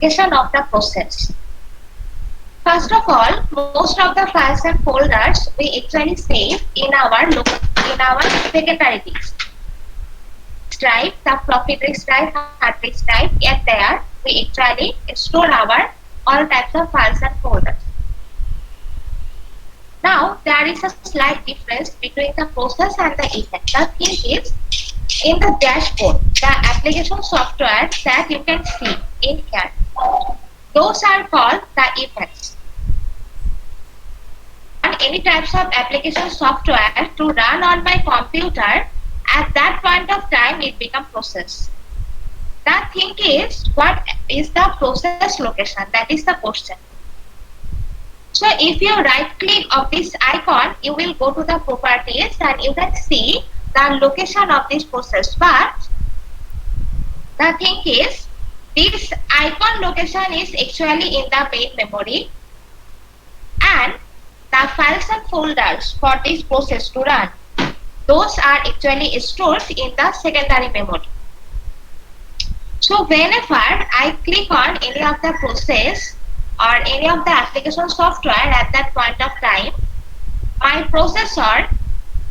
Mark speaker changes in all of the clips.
Speaker 1: Location of the process. First of all, most of the files and folders we actually save in our secondary disk drive, the floppy disk drive, hard disk drive. And there we actually store our all types of files and folders. Now there is a slight difference between the process and the event. The thing is, in the dashboard, the application software that you can see in here, those are called the events. And any types of application software to run on my computer, at that point of time it becomes process. The thing is, what is the process location? That is the question. So if you right click of this icon, you will go to the properties and you can see the location of this process. But the thing is, this icon location is actually in the main memory, and the files and folders for this process to run, those are actually stored in the secondary memory. So whenever I click on any of the process or any of the application software at that point of time, my processor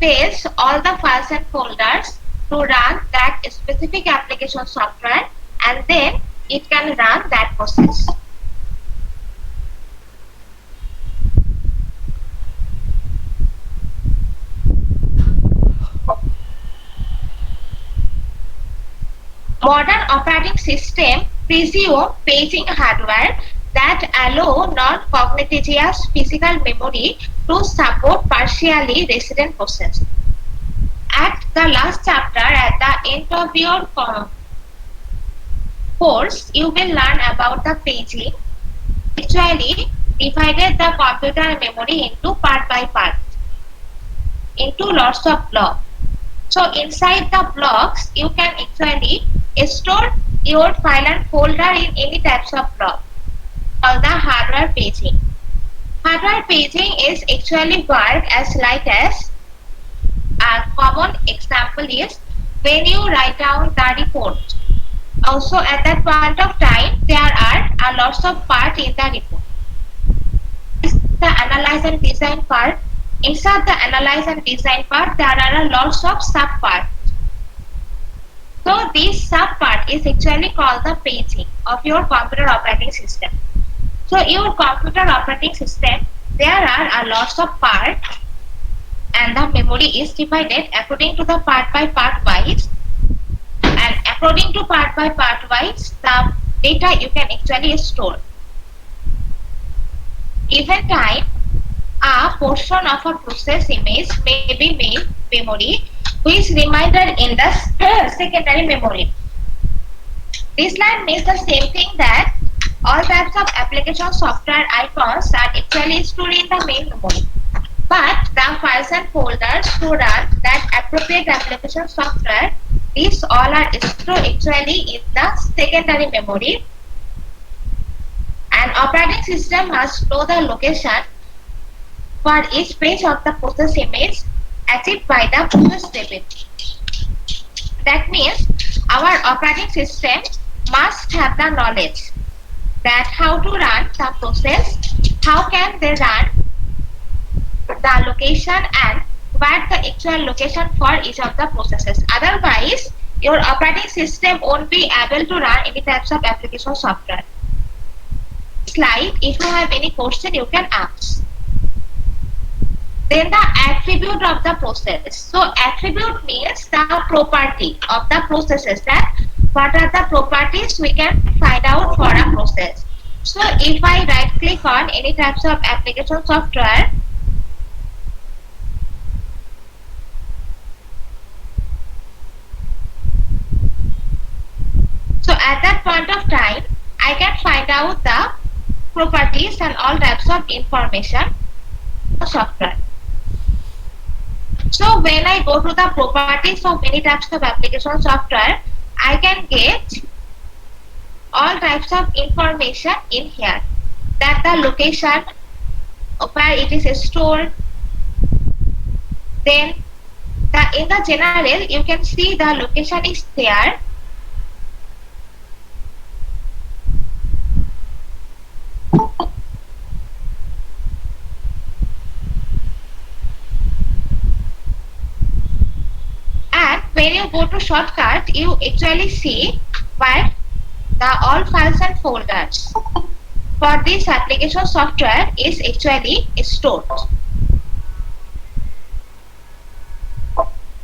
Speaker 1: pays all the files and folders to run that specific application software, and then it can run that process. Modern operating system presume paging hardware that allow non-cognitious physical memory to support partially resident process. At the last chapter, at the end of your course, you will learn about the paging. Actually, divided the computer memory into part by part, into lots of blocks. So inside the blocks, you can actually store your file and folder in any types of block, called the hardware paging. Hardware paging is actually work as like as a common example is when you write down the report. Also at that point of time, there are lots of parts in the report. The analyze and design part. Inside the analyze and design part, there are lots of sub-parts. So this sub-part is actually called the paging of your computer operating system. So your computer operating system, there are lots of parts, and the memory is divided according to the part by part wise. And according to part by part wise, the data you can actually store. Even time, a portion of a process image may be made memory, which reminder in the secondary memory. This line means the same thing that all types of application software icons are actually stored in the main memory. But the files and folders to run that appropriate application software, these all are stored actually in the secondary memory. An operating system must know the location for each page of the process image achieved by the process debit. That means our operating system must have the knowledge that how to run the process, how can they run the location, and where the actual location for each of the processes. Otherwise, your operating system won't be able to run any types of application software. Slide, if you have any question, you can ask. Then the attribute of the process. So attribute means the property of the processes, that what are the properties we can find out for a process. So if I right click on any types of application software, so at that point of time, I can find out the properties and all types of information of software. So when I go to the properties of many types of application software, I can get all types of information in here, that the location where it is stored. Then in the general, you can see the location is there. when you go to shortcut, you actually see where the all files and folders for this application software is actually stored.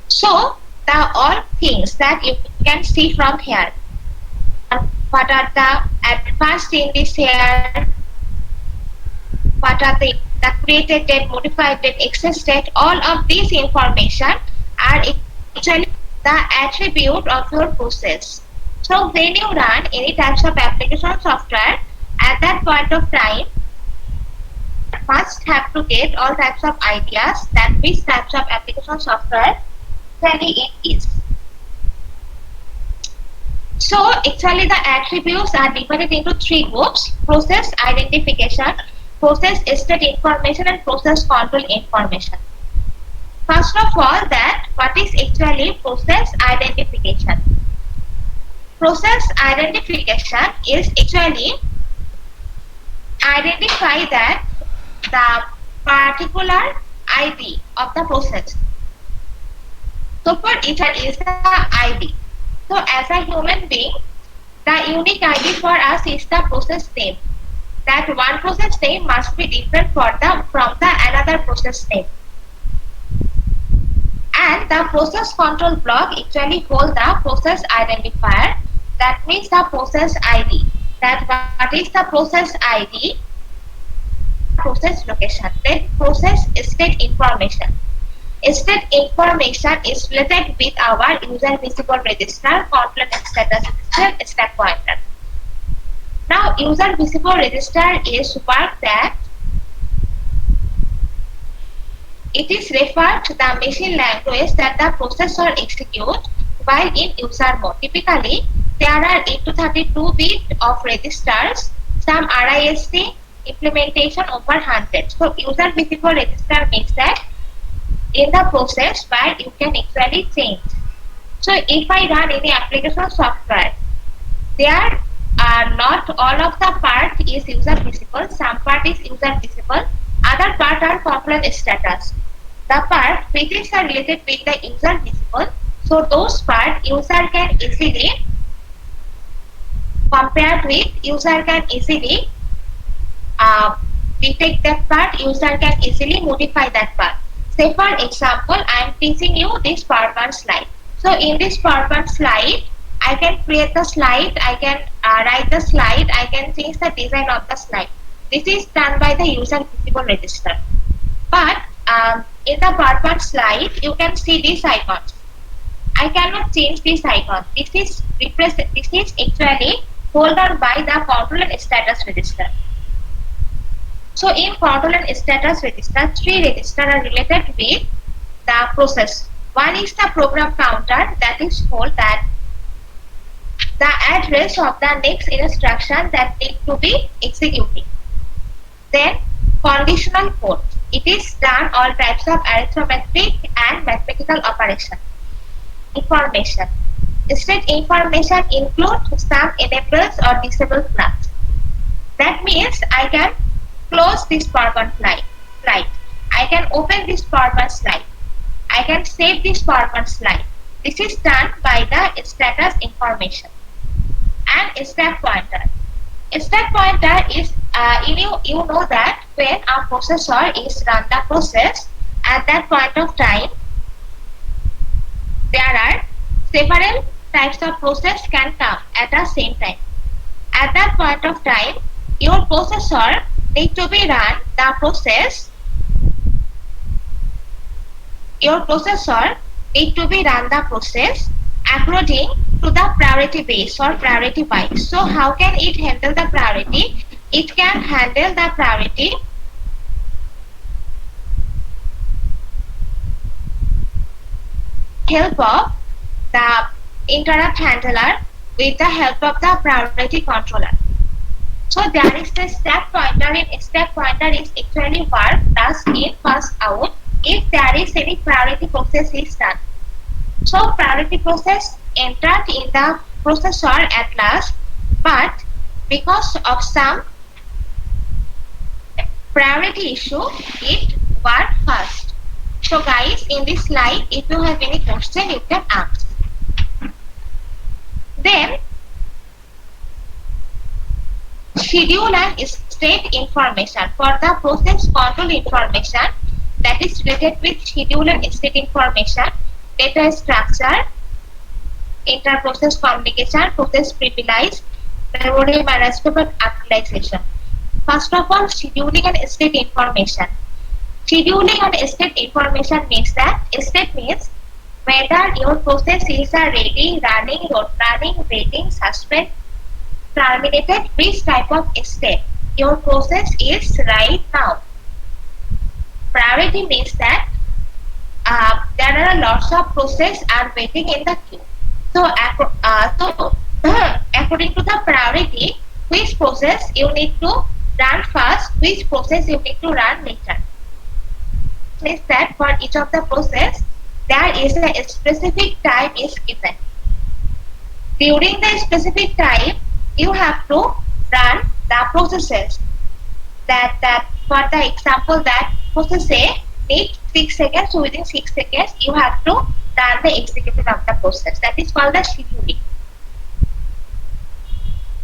Speaker 1: So the all things that you can see from here, what are the advanced in this here, what are the created date, modified date, access date, all of these information are actually the attribute of your process. So when you run any types of application software, at that point of time, first have to get all types of ideas that which types of application software actually it is. So actually the attributes are divided into three groups: process identification, process state information, and process control information. First of all, that what is actually process identification? Process identification is actually identify that the particular ID of the process. So for each one is the ID. So as a human being, the unique ID for us is the process name. That one process name must be different from the another process name. And the process control block actually hold the process identifier. That means the process ID. That what is the process ID? Process location. Then process state information. State information is related with our user visible register, control status register, stack pointer. Now user visible register is work that it is referred to the machine language that the processor executes while in user mode. Typically, there are 8 to 32 bit of registers, some RISC implementation over 100. So user visible register means that in the process where you can actually change. So if I run any application software, there are not all of the part is user visible, some part is user visible, other part are component status. The part which is related with the user visible, so those part user can easily compared with user can easily detect that part, user can easily modify that part. Say for example, I am teaching you this PowerPoint slide. So in this PowerPoint slide, I can create the slide, I can write the slide, I can change the design of the slide. This is done by the user visible register. But in the PowerPoint slide, you can see these icons. I cannot change this icon. This is actually held on by the control and status register. So in control and status register, three registers are related with the process. One is the program counter, that is told that the address of the next instruction that need to be executing. Then conditional code. It is done all types of arithmetic and mathematical operation. Information. State information includes some enables or disable flags. That means I can close this PowerPoint slide. I can open this PowerPoint slide. I can save this PowerPoint slide. This is done by the status information. And stack pointer. Stack pointer is you know that when a processor is run the process, at that point of time there are several types of process can come at the same time. At that point of time, your processor need to be run the process. Your processor need to be run the process according to the priority base or priority wise. So how can it handle the priority? It can handle the priority help of the interrupt handler with the help of the priority controller. So there is the stack pointer. In stack pointer is actually work first in first out if there is any priority process is done. So priority process entered in the processor at last, but because of some priority issue, it worked first. So guys, in this slide, if you have any question, you can ask. Then schedule and state information. For the process control information that is related with schedule and state information, data structure, inter-process communication, process privilege, memory management and utilization. First of all, scheduling and state information. Scheduling and state information means that state means whether your process is ready, running, not running, waiting, suspend, terminated, which type of state your process is right now. Priority means that there are lots of process are waiting in the queue. So, according to the priority, which process you need to run first, which process you need to run later. Means that for each of the process, there is a specific time is given. During the specific time, you have to run the processes. That for the example that process A needs 6 seconds, so within 6 seconds you have to run the execution of the process. That is called the scheduling.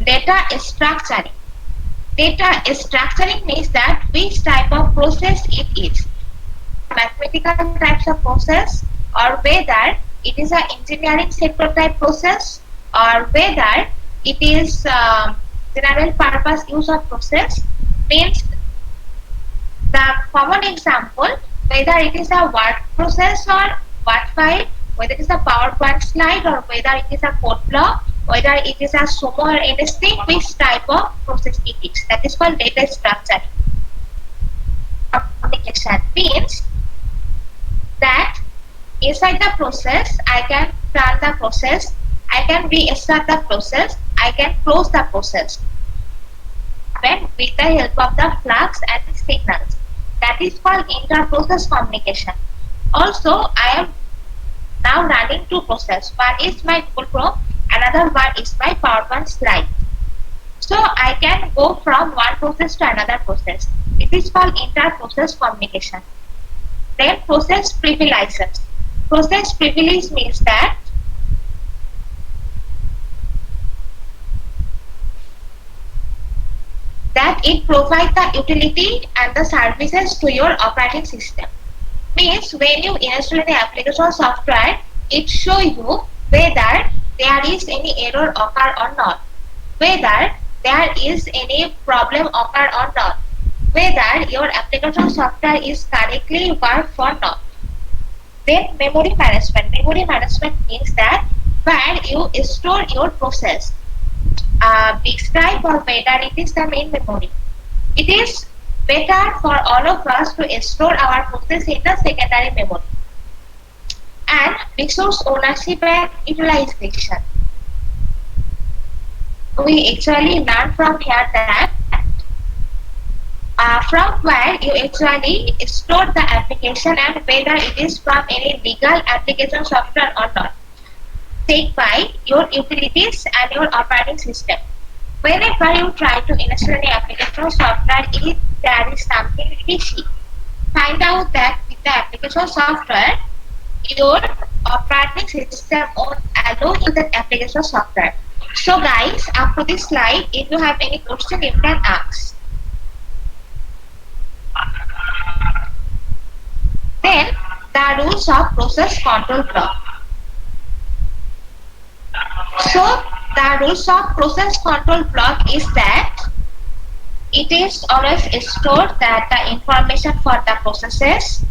Speaker 1: Data structuring. Data structuring means that which type of process it is. Mathematical types of process, or whether it is an engineering sector type process, or whether it is general purpose use of process. Means the common example, whether it is a word process or word file, whether it is a PowerPoint slide, or whether it is a code block, whether it is a sumo or anything, which type of process it is. That is called data structure. Communication means that inside the process, I can run the process, I can restart the process, I can close the process with the help of the flags and signals. That is called inter-process communication. Also, I am now running two processes. One is my Google Chrome, another one is my PowerPoint slide. So I can go from one process to another process. It is called inter-process communication. Then process privileges. Process privilege means that it provides the utility and the services to your operating system. Means when you install the application software, it shows you whether there is any error occur or not, whether there is any problem occur or not, whether your application software is correctly work or not. Then memory management. Memory management means that where you store your process, disk drive, or whether it is the main memory. It is better for all of us to store our process in the secondary memory. And resource ownership and utilization. We actually learn from here that from where you actually store the application and whether it is from any legal application software or not, take by your utilities and your operating system. Whenever you try to install the application software, if there is something fishy, find out that with the application software, your operating system won't allow you that application software. So guys, after this slide, if you have any question, you can ask. Then the rules of process control block. So the rules of process control block is that it is always stored that the information for the processes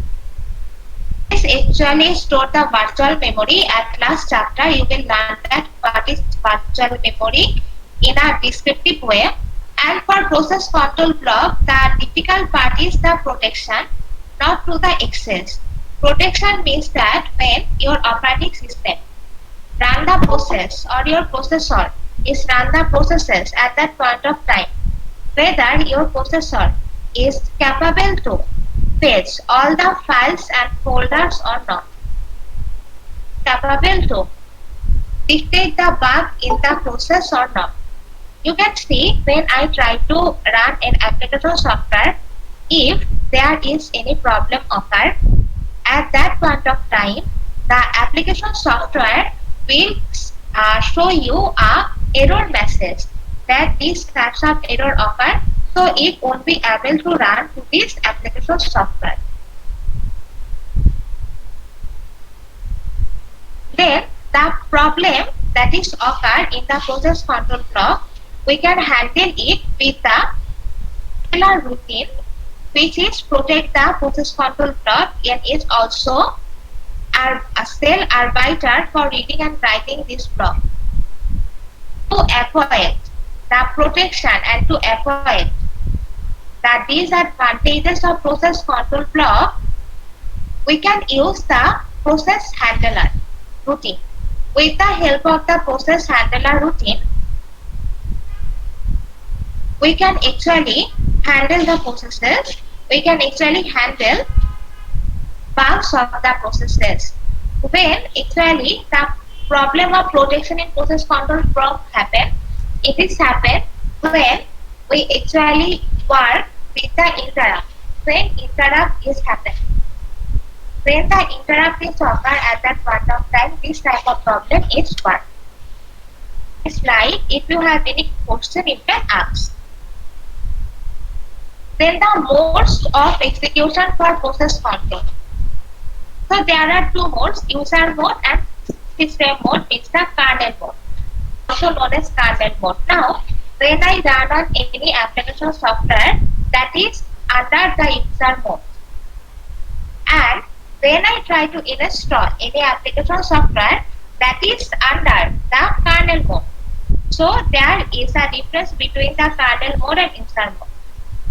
Speaker 1: is actually stored the virtual memory. At last chapter you will learn that what is virtual memory in a descriptive way. And for process control block, the difficult part is the protection, not to the access. Protection means that when your operating system run the process or your processor is run the processes at that point of time, whether your processor is capable to fetch all the files and folders or not, capable to detect the bug in the process or not. You can see when I try to run an application software, if there is any problem occur, at that point of time, the application software will show you a error message that these types of error occur, so it won't be able to run to this application software. Then the problem that is occurred in the process control block, we can handle it with the similar routine, which is protect the process control block and is also a cell arbiter for reading and writing this block. To avoid the protection and to avoid the disadvantages of process control block, we can use the process handler routine. With the help of the process handler routine, we can actually handle the processes, we can actually handle bugs of the processes. When actually the problem of protection in process control block happen, it is happen when we actually work with the interrupt. When interrupt is happen, when the interrupt is occur at that point of time, this type of problem is work. It's like if you have any question, you can ask. Then the modes of execution for process control. So there are two modes, user mode and system mode, means the kernel mode, also known as kernel mode. Now, when I run on any application software that is under the user mode, and when I try to install any application software that is under the kernel mode, so there is a difference between the kernel mode and user mode.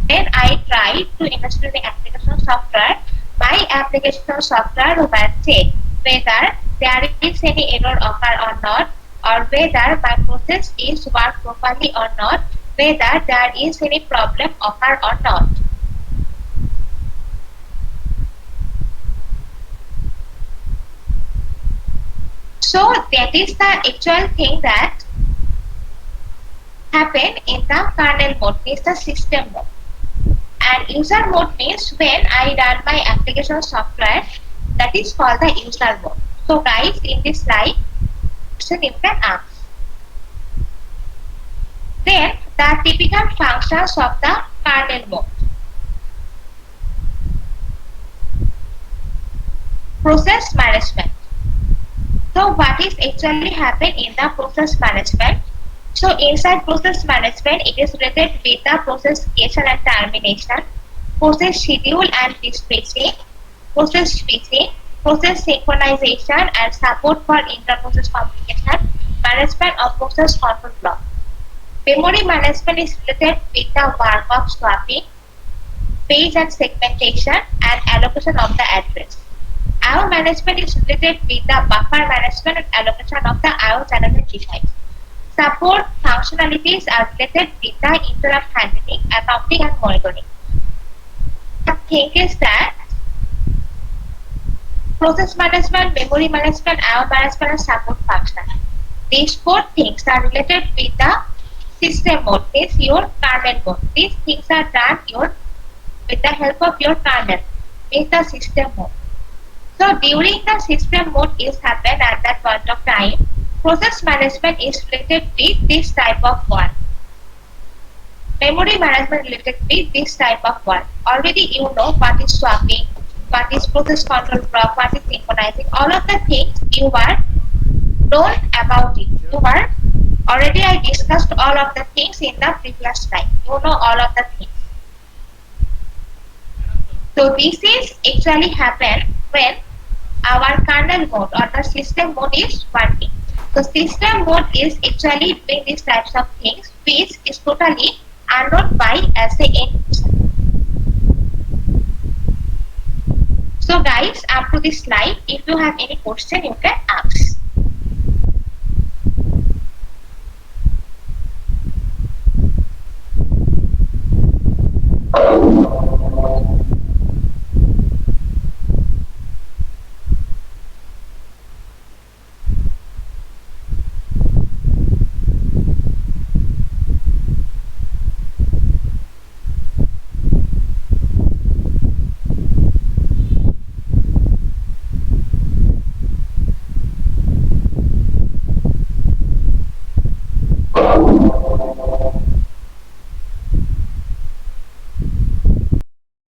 Speaker 1: When I try to install the application software, my application software will check whether there is any error occur or not, or whether my process is work properly or not, whether there is any problem occur or not. So that is the actual thing that happen in the kernel mode, means the system mode. And user mode means when I run my application software, that is called the user mode. So guys, in this slide, you can ask. Then the typical functions of the kernel mode. Process management. So what is actually happen in the process management? So inside process management, it is related with the process creation and termination, process schedule and dispatching, process switching, process synchronization and support for inter-process communication, management of process control block. Memory management is related with the work of swapping, page and segmentation and allocation of the address. IO management is related with the buffer management and allocation of the IO channel and device. Support functionalities are related with the interrupt handling, accounting and monitoring. The thing is that process management, memory management, IO management and support function. These four things are related with the system mode, is your kernel mode. These things are done with the help of your kernel, is the system mode. So during the system mode is happen at that point of time, process management is related with this type of one. Memory management related with this type of one. Already you know what is swapping, what is process control block, what is synchronizing. All of the things you are known about it. You are already I discussed all of the things in the previous slide. You know all of the things. So this is actually happen when our kernel mode or the system mode is working. So system mode is actually doing these types of things which is totally unknown by as a end user. So guys, up to this slide, if you have any question you can ask.